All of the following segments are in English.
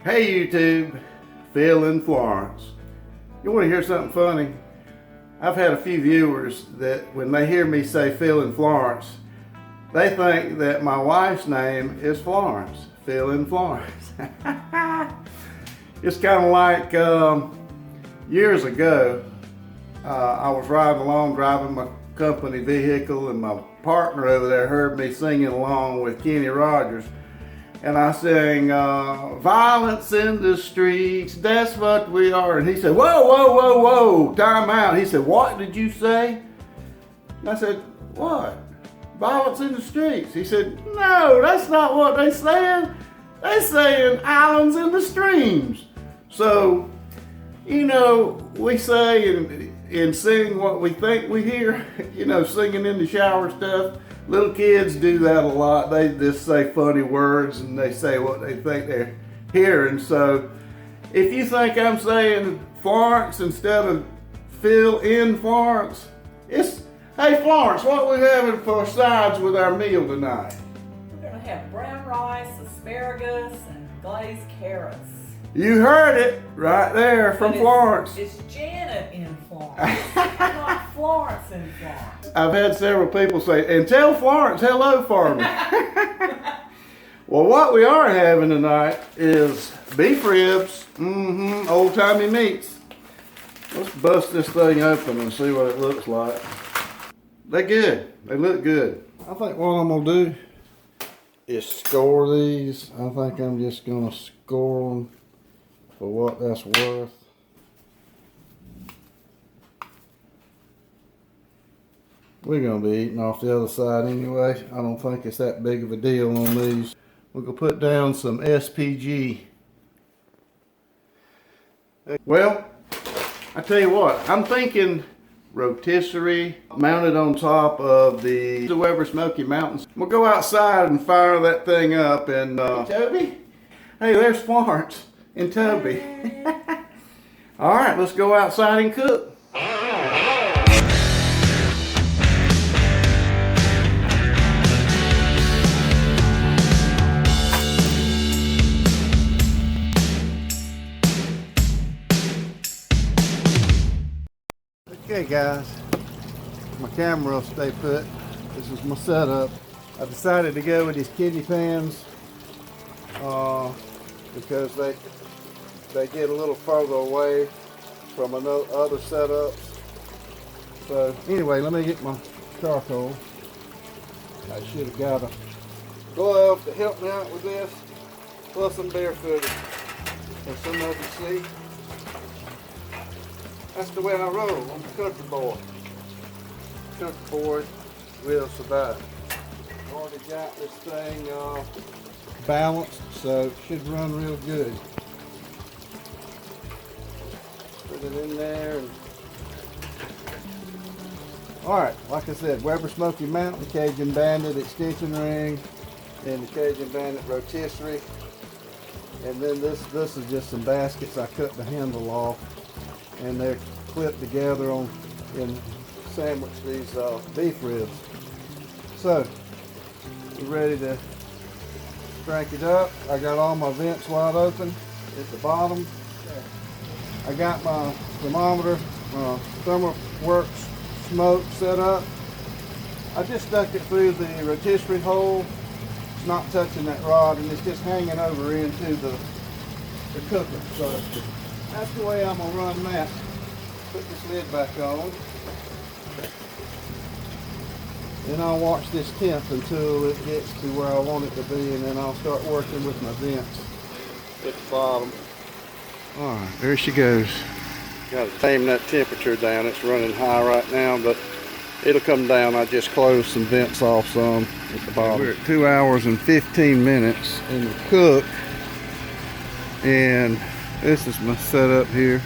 Hey YouTube, Phil in Florence. You want to hear something funny? I've had a few viewers that when they hear me say Phil in Florence, they think that my wife's name is Florence, Phil in Florence. It's kind of like years ago, I was riding along driving my company vehicle, and my partner over there heard me singing along with Kenny Rogers. And I sang, violence in the streets, that's what we are. And he said, whoa, whoa, whoa, whoa, time out. He said, what did you say? And I said, what? Violence in the streets. He said, no, that's not what they saying. They saying islands in the streams. So, you know, we say and sing what we think we hear, you know, singing in the shower stuff. Little kids do that a lot. They just say funny words and they say what they think they're hearing. So if you think I'm saying Florence instead of Phil in Florence, it's, hey Florence, what are we having for sides with our meal tonight? We're going to have brown rice, asparagus, and glazed carrots. You heard it right there from Florence. It's Janet in Florence, not Florence in Florence. I've had several people say, and tell Florence hello for me. Well, what we are having tonight is beef ribs, old-timey meats. Let's bust this thing open and see what it looks like. They're good. They look good. I think what I'm going to do is score these. I think I'm just going to score them for what that's worth. We're going to be eating off the other side anyway. I don't think it's that big of a deal on these. We're going to put down some SPG. Well, I tell you what, I'm thinking rotisserie mounted on top of the Weber Smoky Mountains. We'll go outside and fire that thing up. And Toby? Hey, there's Florence and Toby. All right, let's go outside and cook. Okay guys, my camera will stay put. This is my setup. I decided to go with these kidney pans because they get a little further away from other setups. So anyway, let me get my charcoal. I should have got a glove to help me out with this. Plus I'm barefooted, as some of you see. That's the way I roll on the country board. Country board will survive. Already got this thing balanced, so it should run real good. Put it in there. Alright, like I said, Weber Smoky Mountain, Cajun Bandit extension ring, and the Cajun Bandit Rotisserie. And then this is just some baskets. I cut the handle off, and they're clipped together on and sandwich these beef ribs. So we're ready to crank it up. I got all my vents wide open at the bottom. I got my thermometer, ThermoWorks smoke set up. I just stuck it through the rotisserie hole. It's not touching that rod, and it's just hanging over into the cooker. So that's the way I'm gonna run that. Put this lid back on. Then I'll watch this temp until it gets to where I want it to be, and then I'll start working with my vents at the bottom. Alright, there she goes. Got to tame that temperature down. It's running high right now, but it'll come down. I just closed some vents off some at the bottom. We're at 2 hours and 15 minutes in the cook, and this is my setup here.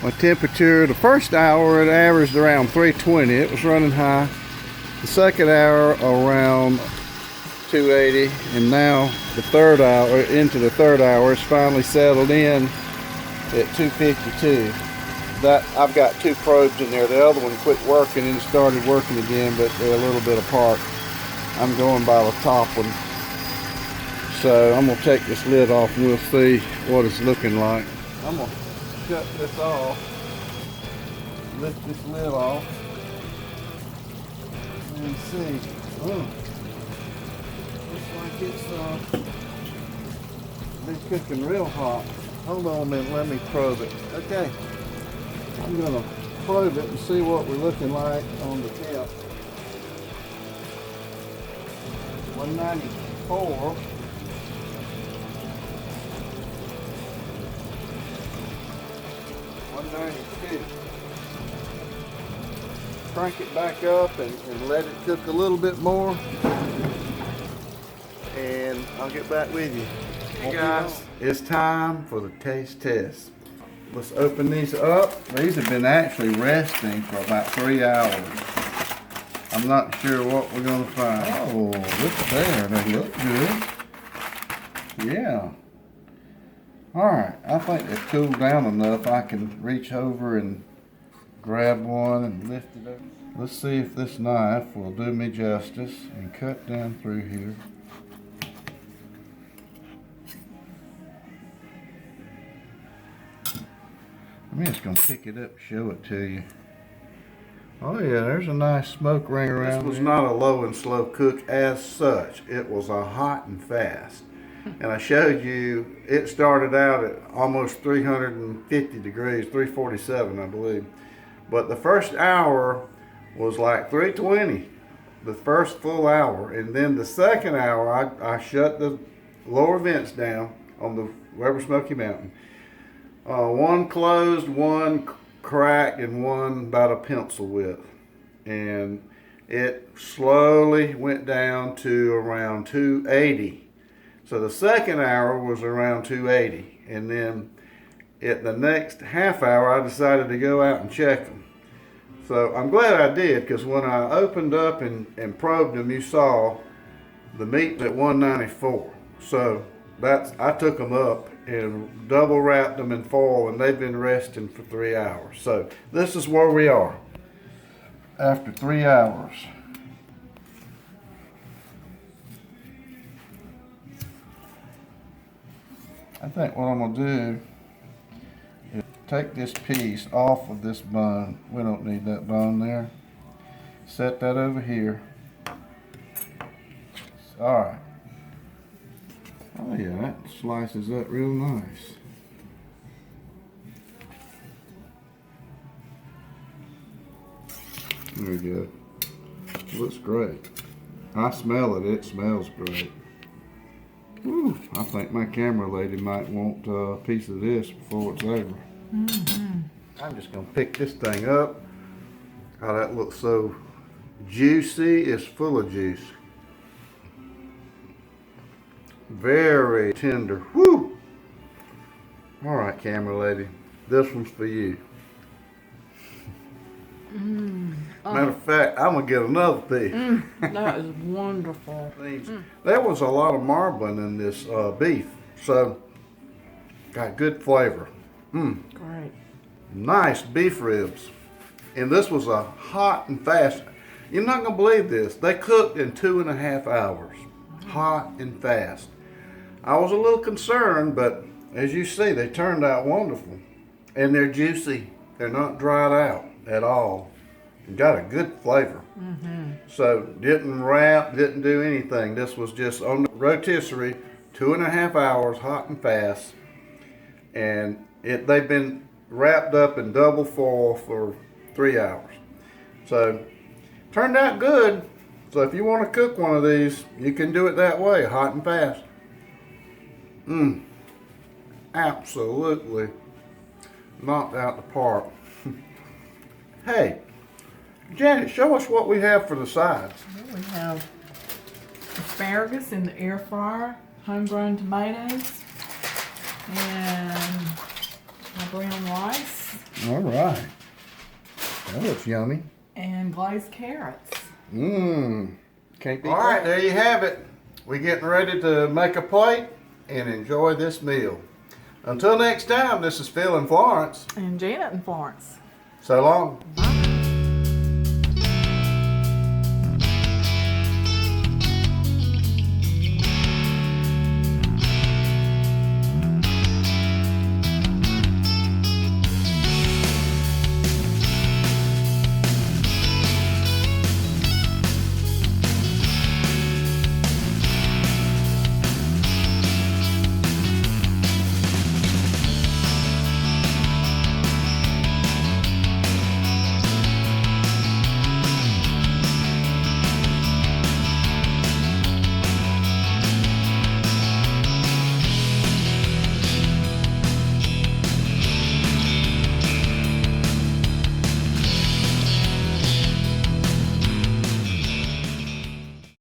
My temperature, the first hour it averaged around 320. It was running high. The second hour around 280, and now the third hour, into the third hour, it's finally settled in at 252. That I've got two probes in there. The other one quit working and started working again, but they're a little bit apart. I'm going by the top one. So I'm gonna take this lid off and we'll see what it's looking like. I'm gonna shut this off, lift this lid off, and see. Oh, looks like it's been cooking real hot. Hold on a minute, let me probe it. Okay, I'm gonna probe it and see what we're looking like on the temp. 194. 192. Crank it back up and let it cook a little bit more, and I'll get back with you. Hey guys, it's time for the taste test. Let's open these up. These have been actually resting for about 3 hours. I'm not sure what we're gonna find. Oh, look there, they look good. Yeah. Alright, I think they've cooled down enough I can reach over and grab one and lift it up. Let's see if this knife will do me justice and cut down through here. I'm just going to pick it up and show it to you. Oh yeah, there's a nice smoke ring around. This was not a low and slow cook as such. It was a hot and fast. And I showed you, it started out at almost 350 degrees, 347 I believe. But the first hour was like 320, the first full hour. And then the second hour, I shut the lower vents down on the Weber Smoky Mountain. One closed, one cracked, and one about a pencil width. And it slowly went down to around 280. So the second hour was around 280, and then at the next half hour I decided to go out and check them. So I'm glad I did, because when I opened up and probed them, you saw the meat at 194. So I took them up and double wrapped them in foil, and they've been resting for 3 hours. So this is where we are after 3 hours. I think what I'm going to do is take this piece off of this bone. We don't need that bone there. Set that over here. Alright. Oh yeah, that slices up real nice. There we go. Looks great. I smell it. It smells great. Ooh, I think my camera lady might want a piece of this before it's over. Mm-hmm. I'm just going to pick this thing up. Oh, that looks so juicy. It's full of juice. Very tender. Woo! All right, camera lady. This one's for you. Matter of fact, I'm going to get another piece. That is wonderful. There was a lot of marbling in this beef, so got good flavor. Great. Nice beef ribs. And this was a hot and fast. You're not going to believe this. They cooked in 2.5 hours. Hot and fast. I was a little concerned, but as you see, they turned out wonderful. And they're juicy. They're not dried out at all. Got a good flavor. So didn't wrap, didn't do anything. This was just on the rotisserie, 2.5 hours, hot and fast. And they've been wrapped up in double foil for 3 hours. So turned out good. So if you want to cook one of these, you can do it that way, hot and fast. Absolutely knocked out the park. Hey, Janet, show us what we have for the sides. We have asparagus in the air fryer, homegrown tomatoes, and my brown rice. All right. That looks yummy. And glazed carrots. Can't beat that. All right, there you have it. We're getting ready to make a plate and enjoy this meal. Until next time, this is Phil and Florence. And Janet and Florence. So long.